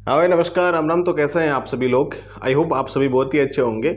हाँ भाई नमस्कार, राम राम। तो कैसे हैं आप सभी लोग? आई होप आप सभी बहुत ही अच्छे होंगे।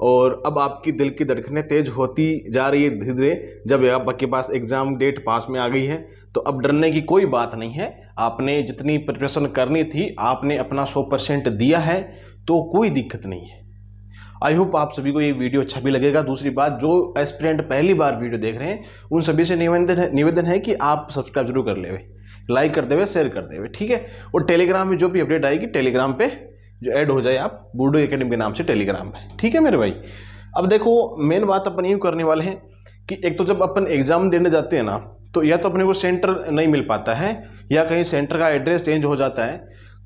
और अब आपकी दिल की धड़कनें तेज होती जा रही है धीरे धीरे, जब आपके पास एग्ज़ाम डेट पास में आ गई है। तो अब डरने की कोई बात नहीं है। आपने जितनी प्रिपरेशन करनी थी आपने अपना 100% दिया है, तो कोई दिक्कत नहीं है। आई होप आप सभी को ये वीडियो अच्छा भी लगेगा। दूसरी बात, जो एस्पिरेंट पहली बार वीडियो देख रहे हैं उन सभी से निवेदन है कि आप सब्सक्राइब जरूर कर लेवे, लाइक कर देवे, शेयर कर देवे, ठीक है। और टेलीग्राम में जो भी अपडेट आएगी टेलीग्राम पे जो ऐड हो जाए आप बूडो एकेडमी के नाम से टेलीग्राम पे, ठीक है मेरे भाई। अब देखो, मेन बात अपन यूँ करने वाले हैं कि एक तो जब अपन एग्जाम देने जाते हैं ना, तो या तो अपने को सेंटर नहीं मिल पाता है या कहीं सेंटर का एड्रेस चेंज हो जाता है।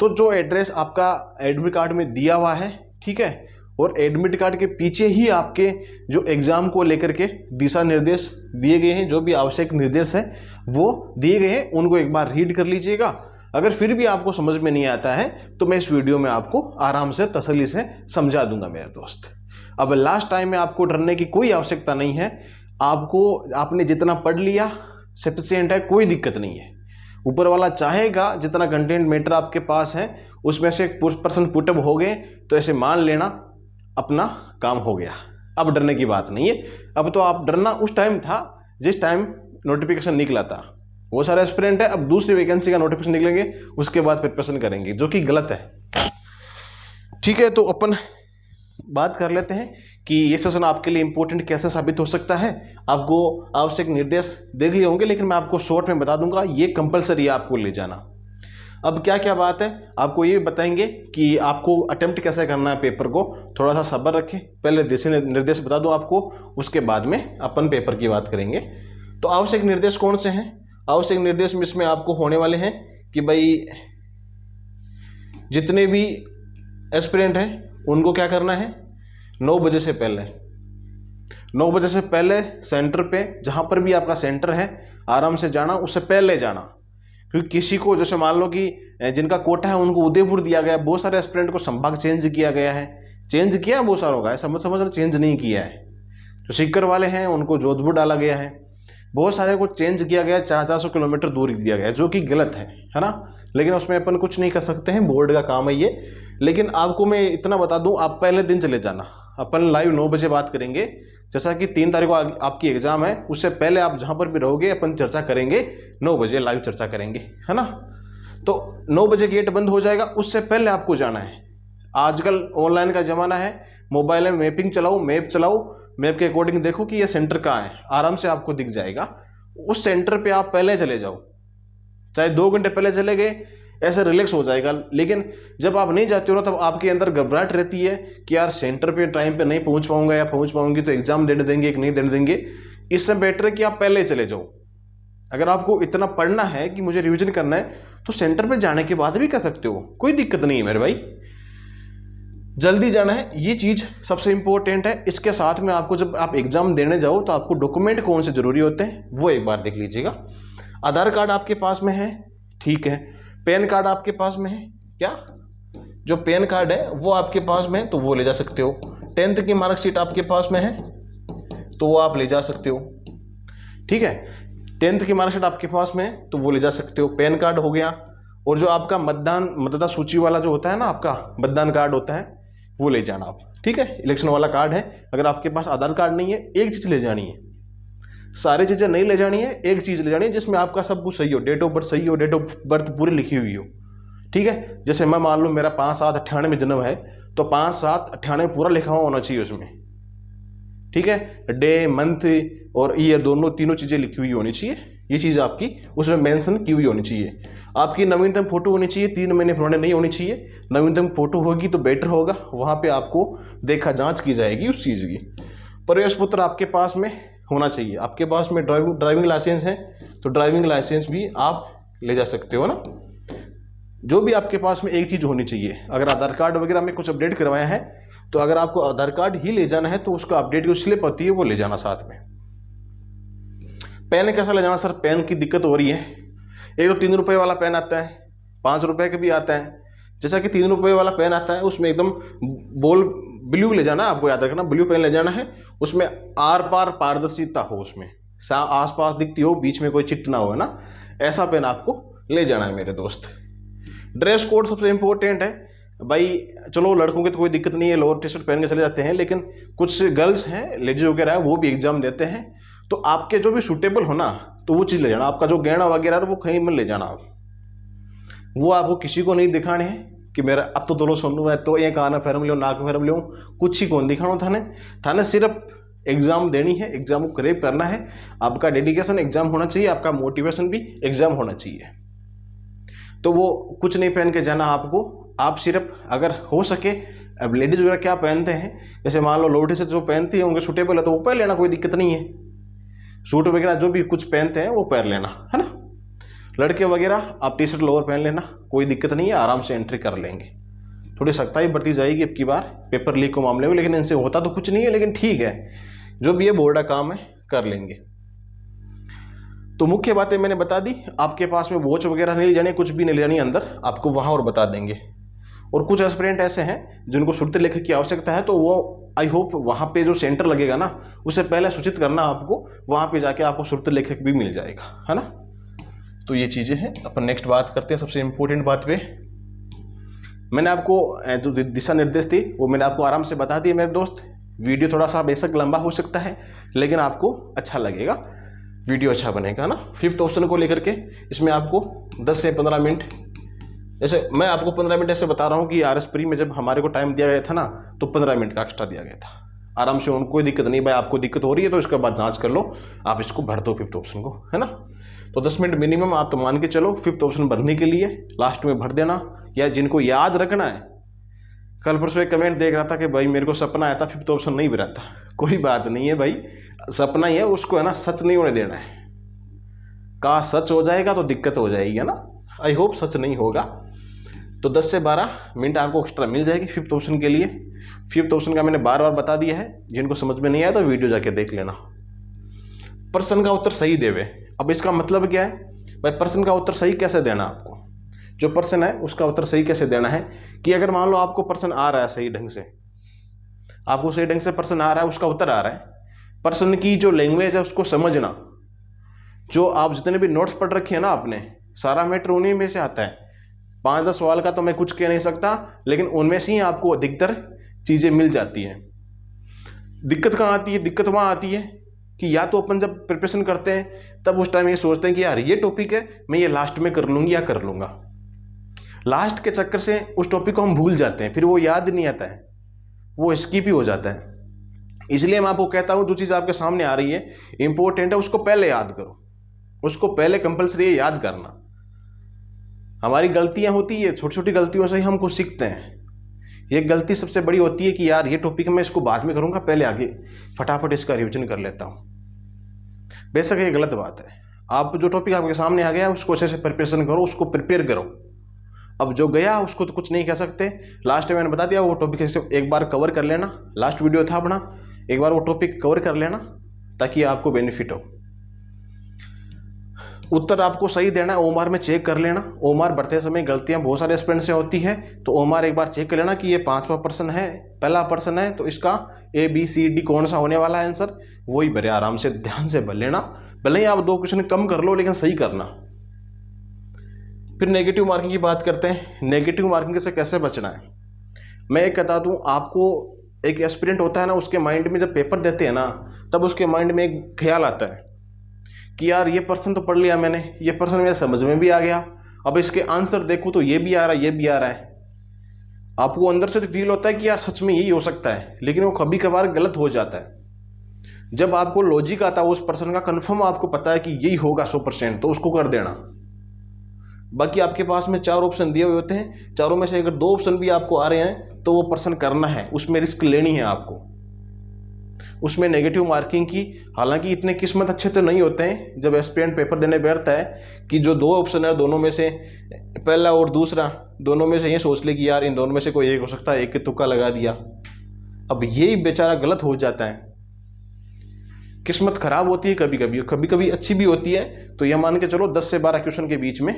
तो जो एड्रेस आपका एडमिट कार्ड में दिया हुआ है, ठीक है, और एडमिट कार्ड के पीछे ही आपके जो एग्जाम को लेकर के दिशा निर्देश दिए गए हैं, जो भी आवश्यक निर्देश है वो दिए गए हैं, उनको एक बार रीड कर लीजिएगा। अगर फिर भी आपको समझ में नहीं आता है तो मैं इस वीडियो में आपको आराम से तसल्ली से समझा दूंगा मेरे दोस्त। अब लास्ट टाइम में आपको डरने की कोई आवश्यकता नहीं है। आपने जितना पढ़ लिया सफिशिएंट है, कोई दिक्कत नहीं है। ऊपर वाला चाहेगा जितना कंटेंट मैटर आपके पास है उसमें से % पुटअप हो गए तो ऐसे मान लेना अपना काम हो गया। अब डरने की बात नहीं है। अब तो आप डरना उस टाइम था जिस टाइम नोटिफिकेशन निकला था। वो सारे एस्पिरेंट है, अब दूसरी वैकेंसी का नोटिफिकेशन निकलेंगे उसके बाद प्रिपरेशन करेंगे, जो कि गलत है, ठीक है। तो अपन बात कर लेते हैं कि ये सेशन आपके लिए इंपॉर्टेंट कैसे साबित हो सकता है। आपको आवश्यक निर्देश देख लिए होंगे, लेकिन मैं आपको शॉर्ट में बता दूंगा, ये कंपलसरी है आपको ले जाना। अब क्या क्या बात है आपको ये बताएंगे कि आपको अटेम्प्ट कैसे करना है पेपर को। थोड़ा सा सब्र रखें, पहले दिशा निर्देश बता दूं आपको, उसके बाद में अपन पेपर की बात करेंगे। तो आवश्यक निर्देश कौन से हैं? आवश्यक निर्देश में इसमें आपको होने वाले हैं कि भाई जितने भी एस्पिरेंट हैं उनको क्या करना है, 9 बजे से पहले 9 बजे से पहले सेंटर पे, जहाँ पर भी आपका सेंटर है, आराम से जाना, उससे पहले जाना। क्योंकि किसी को, जैसे मान लो कि जिनका कोटा है उनको उदयपुर दिया गया, बहुत सारे एस्पिरेंट को संभाग चेंज किया गया है, चेंज किया बहुत सारों का, समझ चेंज नहीं किया है। जो सीकर वाले हैं उनको जोधपुर डाला गया है, बहुत सारे को चेंज किया गया, 400 किलोमीटर दूर दिया गया, जो कि गलत है ना। लेकिन उसमें अपन कुछ नहीं कर सकते हैं, बोर्ड का काम है ये। लेकिन आपको मैं इतना बता दूं, आप पहले दिन चले जाना। अपन लाइव 9 बजे बात करेंगे, जैसा कि 3 तारीख को आपकी एग्जाम है, उससे पहले आप जहां पर भी रहोगे अपन चर्चा करेंगे, 9 बजे लाइव चर्चा करेंगे, है ना। तो 9 बजे गेट बंद हो जाएगा, उससे पहले आपको जाना है। आजकल ऑनलाइन का जमाना है, मोबाइल में मैपिंग चलाओ, मैप चलाओ, मैप के अकॉर्डिंग देखो कि ये सेंटर कहाँ है, आराम से आपको दिख जाएगा। उस सेंटर पे आप पहले चले जाओ, चाहे 2 घंटे पहले चले गए, ऐसे रिलैक्स हो जाएगा। लेकिन जब आप नहीं जाते हो ना, तब आपके अंदर घबराहट रहती है कि यार सेंटर पे टाइम पे नहीं पहुंच पाऊंगा, या पहुंच पाऊंगी तो एग्जाम देने देंगे कि नहीं देने देंगे। इससे बेटर है कि आप पहले चले जाओ। अगर आपको इतना पढ़ना है कि मुझे रिविजन करना है तो सेंटर पे जाने के बाद भी कर सकते हो, कोई दिक्कत नहीं है मेरे भाई। जल्दी जाना है, ये चीज सबसे इंपॉर्टेंट है। इसके साथ में आपको जब आप एग्जाम देने जाओ तो आपको डॉक्यूमेंट कौन से जरूरी होते हैं वो एक बार देख लीजिएगा। आधार कार्ड आपके पास में है, ठीक है। पैन कार्ड आपके पास में है क्या? जो पैन कार्ड है वो आपके पास में है तो वो ले जा सकते हो। 10th की मार्कशीट आपके पास में है तो वो आप ले जा सकते हो, ठीक है। 10th की मार्कशीट आपके पास में है तो वो ले जा सकते हो, पैन कार्ड हो गया। और जो आपका मतदाता सूची वाला जो होता है ना, आपका मतदान कार्ड होता है, वो ले जाना आप, ठीक है। इलेक्शन वाला कार्ड है। अगर आपके पास आधार कार्ड नहीं है, एक चीज ले जानी है, सारी चीजें नहीं ले जानी है, एक चीज ले जानी है जिसमें आपका सब कुछ सही हो, डेट ऑफ बर्थ सही हो, डेट ऑफ बर्थ पूरी लिखी हुई हो, ठीक है। जैसे मैं मान लो मेरा 5/7/98 में जन्म है तो 5/7/98 पूरा लिखा हुआ होना चाहिए उसमें, ठीक है। डे, मंथ और ईयर तीनों चीजें लिखी हुई होनी चाहिए। ये चीज आपकी उसमें मेंशन की हुई होनी चाहिए। आपकी नवीनतम फोटो होनी चाहिए, 3 महीने पुराने नहीं होनी चाहिए। नवीनतम फोटो होगी तो बेटर होगा, वहां पे आपको देखा जांच की जाएगी उस चीज की। प्रवेश पत्र आपके पास में होना चाहिए। आपके पास में ड्राइविंग लाइसेंस है तो ड्राइविंग लाइसेंस भी आप ले जा सकते हो ना। जो भी आपके पास में एक चीज होनी चाहिए। अगर आधार कार्ड वगैरह में कुछ अपडेट करवाया है तो अगर आपको आधार कार्ड ही ले जाना है तो उसका अपडेट की स्लिप होती है वो ले जाना साथ में। पेन कैसा ले जाना सर? पेन की दिक्कत हो रही है। एक तो 3 रुपये वाला पेन आता है, 5 रुपये का भी आता है। जैसा कि 3 रुपये वाला पेन आता है उसमें एकदम बोल ब्लू ले जाना, आपको याद रखना, ब्लू पेन ले जाना है। उसमें आर पार पारदर्शिता हो, उसमें आसपास दिखती हो, बीच में कोई चिट ना हो, है ना, ऐसा पेन आपको ले जाना है मेरे दोस्त, ड्रेस कोड सबसे इंपॉर्टेंट है भाई। चलो लड़कों की तो कोई दिक्कत नहीं है, लोअर टी शर्ट पहन के चले जाते हैं, लेकिन कुछ गर्ल्स हैं, लेडीज वगैरह है, वो भी एग्जाम देते हैं, तो आपके जो भी सूटेबल हो ना तो वो चीज़ ले जाना। आपका जो गहना वगैरह वो कहीं में ले जाना आप, वो आपको किसी को नहीं दिखाने हैं कि मेरा अब तो दोनों सुन लूँ, तो ये कान फैरम लो, नाक फैरम लो, कुछ ही कौन दिखाना थाने सिर्फ एग्जाम देनी है, एग्जाम को क्रेप करना है। आपका डेडिकेशन एग्जाम होना चाहिए, आपका मोटिवेशन भी एग्जाम होना चाहिए। तो वो कुछ नहीं पहन के जाना आपको। आप सिर्फ अगर हो सके, अब लेडीज वगैरह क्या पहनते हैं, जैसे मान लो लोटी से जो पहनती है उनके सूटेबल है तो वो पहन लेना, कोई दिक्कत नहीं है। सूट वगैरह जो भी कुछ पहनते हैं वो पहन लेना, है ना। लड़के वगैरह आप टी शर्ट लोअर पहन लेना, कोई दिक्कत नहीं है, आराम से एंट्री कर लेंगे। थोड़ी सख्ताई बढ़ती जाएगी अब की बार पेपर लीक के मामले में, लेकिन इनसे होता तो कुछ नहीं है, लेकिन ठीक है, जो भी ये बोर्ड का काम है कर लेंगे। तो मुख्य बातें मैंने बता दी। आपके पास में वॉच वगैरह नहीं ले जानी, कुछ भी नहीं ले जानी अंदर, आपको वहाँ और बता देंगे। और कुछ एस्पिरेंट ऐसे हैं जिनको सुरती लेखक की आवश्यकता है, तो वो आई होप वहाँ पे जो सेंटर लगेगा ना उससे पहले सूचित करना आपको, वहाँ पे जाके आपको सुरती लेखक भी मिल जाएगा, है ना। तो ये चीज़ें हैं। अपन नेक्स्ट बात करते हैं सबसे इम्पोर्टेंट बात पे। मैंने आपको जो दिशा निर्देश थी वो मैंने आपको आराम से बता दिए मेरे दोस्त। वीडियो थोड़ा सा बेशक लंबा हो सकता है, लेकिन आपको अच्छा लगेगा, वीडियो अच्छा बनेगा ना। 5th ऑप्शन को लेकर के इसमें आपको 10 से 15 मिनट, जैसे मैं आपको 15 मिनट ऐसे बता रहा हूँ कि RS प्री में जब हमारे को टाइम दिया गया था ना तो 15 मिनट का एक्स्ट्रा दिया गया था। आराम से, उनको कोई दिक्कत नहीं, भाई आपको दिक्कत हो रही है तो इसके बाद जांच कर लो, आप इसको भर दो 5th ऑप्शन को, है ना। तो 10 मिनट मिनिमम आप तो मान के चलो 5th ऑप्शन भरने के लिए, लास्ट में भर देना। या जिनको याद रखना है, कल परसों एक कमेंट देख रहा था कि भाई मेरे को सपना आया था 5th ऑप्शन नहीं भरा था। कोई बात नहीं है भाई, सपना ही है, उसको है ना सच नहीं होने देना है। का सच हो जाएगा तो दिक्कत हो जाएगी, है ना। आई होप सच नहीं होगा। तो 10 से 12 मिनट आपको एक्स्ट्रा मिल जाएगी 5th ऑप्शन के लिए। 5th ऑप्शन का मैंने बार बार बता दिया है, जिनको समझ में नहीं आया तो वीडियो जाके देख लेना। प्रश्न का उत्तर सही देवे। अब इसका मतलब क्या है भाई, प्रश्न का उत्तर सही कैसे देना, आपको जो प्रश्न है उसका उत्तर सही कैसे देना है कि अगर मान लो आपको प्रश्न आ रहा है सही ढंग से, आपको सही ढंग से प्रश्न आ रहा है, उसका उत्तर आ रहा है, प्रश्न की जो लैंग्वेज है उसको समझना। जो आप जितने भी नोट्स पढ़ रखे हैं ना आपने, सारा मैटर उन्हीं में से आता है। 5-10 सवाल का तो मैं कुछ कह नहीं सकता, लेकिन उनमें से ही आपको अधिकतर चीज़ें मिल जाती हैं। दिक्कत कहाँ आती है? दिक्कत वहाँ आती है कि या तो अपन जब प्रिपरेशन करते हैं तब उस टाइम ये सोचते हैं कि यार ये टॉपिक है, मैं ये लास्ट में कर लूँगी या कर लूँगा। लास्ट के चक्कर से उस टॉपिक को हम भूल जाते हैं, फिर वो याद नहीं आता है, वो स्किप ही हो जाता है। इसलिए मैं आपको कहता हूँ जो चीज़ आपके सामने आ रही है इंपॉर्टेंट है, उसको पहले याद करो, उसको पहले कंपलसरी याद करना। हमारी गलतियां होती है, छोटी छोटी गलतियों से ही हम कुछ सीखते हैं। ये गलती सबसे बड़ी होती है कि यार ये टॉपिक मैं इसको बाद में करूँगा, पहले आगे फटाफट इसका रिविजन कर लेता हूँ। बेशक ये गलत बात है। आप जो टॉपिक आपके सामने आ गया उसको अच्छे से प्रिपरेशन करो, उसको प्रिपेयर करो। अब जो गया उसको तो कुछ नहीं कह सकते। लास्ट में मैंने बता दिया, वो टॉपिक एक बार कवर कर लेना, लास्ट वीडियो था अपना, एक बार वो टॉपिक कवर कर लेना ताकि आपको बेनिफिट हो। उत्तर आपको सही देना है, ओमार में चेक कर लेना। ओमार भरते समय गलतियां बहुत सारे स्टूडेंट से होती है, तो ओमार एक बार चेक कर लेना कि ये 5वां प्रश्न है, पहला प्रश्न है, तो इसका ABCD कौन सा होने वाला है आंसर, वही भरे। आराम से ध्यान से भर लेना, भले ही आप 2 क्वेश्चन कम कर लो लेकिन सही करना। फिर नेगेटिव मार्किंग की बात करते हैं। नेगेटिव मार्किंग से कैसे बचना है मैं एक बता दूं आपको। एक एस्पिरेंट होता है ना, उसके माइंड में जब पेपर देते हैं ना तब उसके माइंड में एक ख्याल आता है कि यार ये प्रश्न तो पढ़ लिया मैंने, ये प्रश्न मेरे समझ में भी आ गया, अब इसके आंसर देखूं तो ये भी आ रहा है, ये भी आ रहा है। आपको अंदर से तो फील होता है कि यार सच में यही हो सकता है, लेकिन वो कभी कभार गलत हो जाता है। जब आपको लॉजिक आता है उस प्रश्न का, कंफर्म आपको पता है कि यही होगा 100%, तो उसको कर देना। बाकी आपके पास में 4 ऑप्शन दिए हुए होते हैं, चारों में से अगर 2 ऑप्शन भी आपको आ रहे हैं तो वो प्रश्न करना है, उसमें रिस्क लेनी है आपको। उसमें नेगेटिव मार्किंग की हालांकि इतने किस्मत अच्छे तो नहीं होते हैं जब एस्पिरेंट पेपर देने बैठता है कि जो 2 ऑप्शन है दोनों में से पहला और दूसरा, दोनों में से ये सोच ले कि यार इन दोनों में से कोई एक हो सकता है, एक के तुक्का लगा दिया। अब यही बेचारा गलत हो जाता है। किस्मत खराब होती है कभी कभी, कभी कभी अच्छी भी होती है। तो यह मान के चलो 10 से 12 क्वेश्चन के बीच में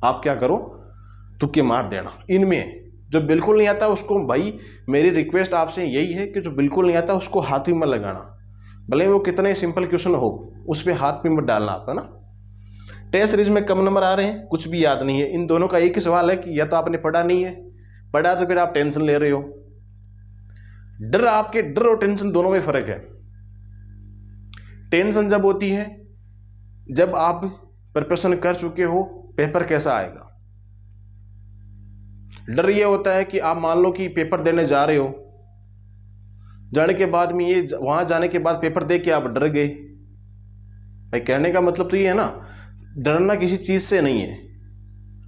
आप क्या करो, तुक्के मार देना। इनमें जो बिल्कुल नहीं आता उसको, भाई मेरी रिक्वेस्ट आपसे यही है कि जो बिल्कुल नहीं आता उसको हाथ भी मत लगाना, भले वो कितने सिंपल क्वेश्चन हो, उस पर हाथ भी मत डालना आप, है ना। टेस्ट सीरीज में कम नंबर आ रहे हैं, कुछ भी याद नहीं है। इन दोनों का एक ही सवाल है कि या तो आपने पढ़ा नहीं है, पढ़ा तो फिर आप टेंशन ले रहे हो। डर, आपके डर और टेंशन दोनों में फर्क है। टेंशन जब होती है जब आप प्रिपरेशन कर चुके हो, पेपर कैसा आएगा। डर ये होता है कि आप मान लो कि पेपर देने जा रहे हो, जाने के बाद में ये वहां जाने के बाद पेपर दे के आप डर गए। भाई कहने का मतलब तो ये है ना, डरना किसी चीज से नहीं है।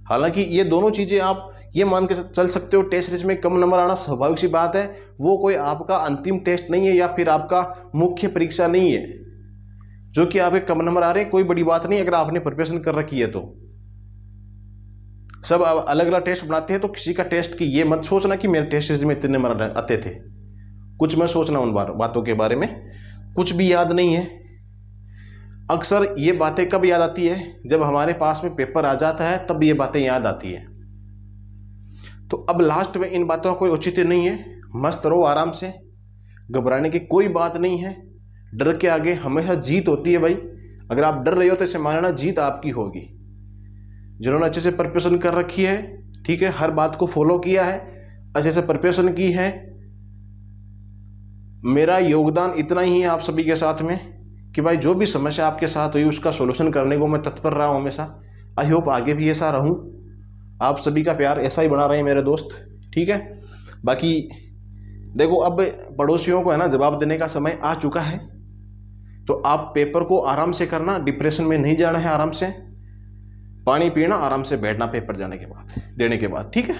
हालांकि ये दोनों चीजें आप ये मान के चल सकते हो, टेस्ट सीरीज में कम नंबर आना स्वाभाविक सी बात है। वो कोई आपका अंतिम टेस्ट नहीं है या फिर आपका मुख्य परीक्षा नहीं है जो कि आपके कम नंबर आ रहे हैं। कोई बड़ी बात नहीं अगर आपने प्रिपरेशन कर रखी है तो। सब अलग अलग टेस्ट बनाते हैं, तो किसी का टेस्ट की ये मत सोचना कि मेरे टेस्ट सीरीज में इतने नंबर आते थे, कुछ मत सोचना उन बातों के बारे में। कुछ भी याद नहीं है। अक्सर ये बातें कब याद आती है, जब हमारे पास में पेपर आ जाता है तब ये बातें याद आती है। तो अब लास्ट में इन बातों का कोई औचित्य नहीं है। मस्त रहो आराम से, घबराने की कोई बात नहीं है। डर के आगे हमेशा जीत होती है भाई। अगर आप डर रहे हो तो इसे मानना जीत आपकी होगी। जिन्होंने अच्छे से प्रिपरेशन कर रखी है, ठीक है, हर बात को फॉलो किया है, अच्छे से प्रिपरेशन की है, मेरा योगदान इतना ही है आप सभी के साथ में कि भाई जो भी समस्या आपके साथ हुई उसका सॉल्यूशन करने को मैं तत्पर रहा हूं हमेशा। आई होप आगे भी ऐसा रहूं। आप सभी का प्यार ऐसा ही बना रहे मेरे दोस्त, ठीक है। बाकी देखो, अब पड़ोसियों को है ना जवाब देने का समय आ चुका है, तो आप पेपर को आराम से करना, डिप्रेशन में नहीं जाना है। आराम से पानी पीना, आराम से बैठना पेपर जाने के बाद, देने के बाद, ठीक है।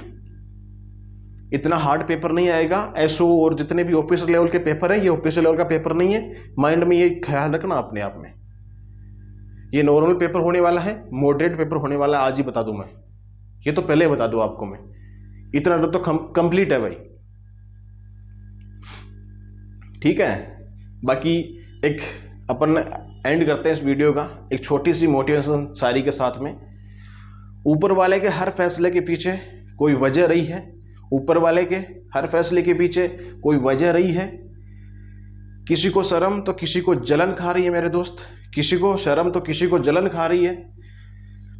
इतना हार्ड पेपर नहीं आएगा। एसओ और जितने भी ऑफिसर लेवल के पेपर है, ये ऑफिसर लेवल का पेपर नहीं है। माइंड में ये ख्याल रखना अपने आप में। ये नॉर्मल पेपर होने वाला है, मॉडरेट पेपर होने वाला है, आज ही बता दूं मैं। ये तो पहले बता दूं आपको मैं। इतना डर तो कंप्लीट है भाई, ठीक है। बाकी एक अपन एंड करते हैं इस वीडियो का एक छोटी सी मोटिवेशन शायरी के साथ में। ऊपर वाले के हर फैसले के पीछे कोई वजह रही है। ऊपर वाले के हर फैसले के पीछे कोई वजह रही है। किसी को शर्म तो किसी को जलन खा रही है मेरे दोस्त, किसी को शर्म तो किसी को जलन खा रही है।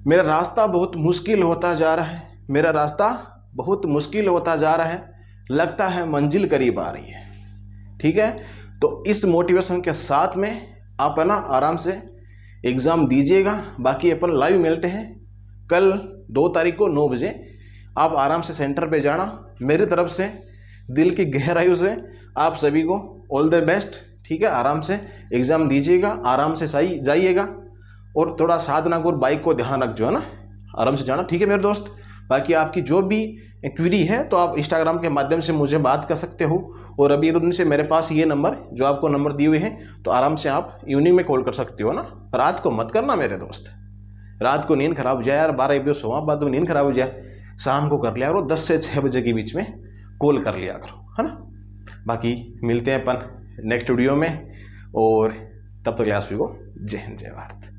मेरा रास्ता बहुत मुश्किल होता जा रहा है, मेरा रास्ता बहुत मुश्किल होता जा रहा है, लगता है मंजिल करीब आ रही है, ठीक है। तो इस मोटिवेशन के साथ में आप है ना आराम से एग्ज़ाम दीजिएगा। बाकी अपन लाइव मिलते हैं कल 2 तारीख को 9 बजे। आप आराम से सेंटर पे जाना। मेरी तरफ से दिल की गहराइयों से आप सभी को ऑल द बेस्ट, ठीक है। आराम से एग्ज़ाम दीजिएगा, आराम से सही जाइएगा और थोड़ा साधना और बाइक को ध्यान रख, जो है ना, आराम से जाना, ठीक है मेरे दोस्त। बाकी आपकी जो भी क्वेरी है तो आप इंस्टाग्राम के माध्यम से मुझे बात कर सकते हो। और अभी तो दिन से मेरे पास ये नंबर, जो आपको नंबर दिए हुए हैं, तो आराम से आप इवनिंग में कॉल कर सकते हो ना। रात को मत करना मेरे दोस्त, रात को नींद खराब हो जाए यार, 12 बजे सोवा बाद में नींद खराब हो जाए। शाम को कर लिया करो, 10 से 6 बजे के बीच में कॉल कर लिया करो, है ना। बाकी मिलते हैं अपन नेक्स्ट वीडियो में, और तब तक क्लास को जय हिंद जय भारत।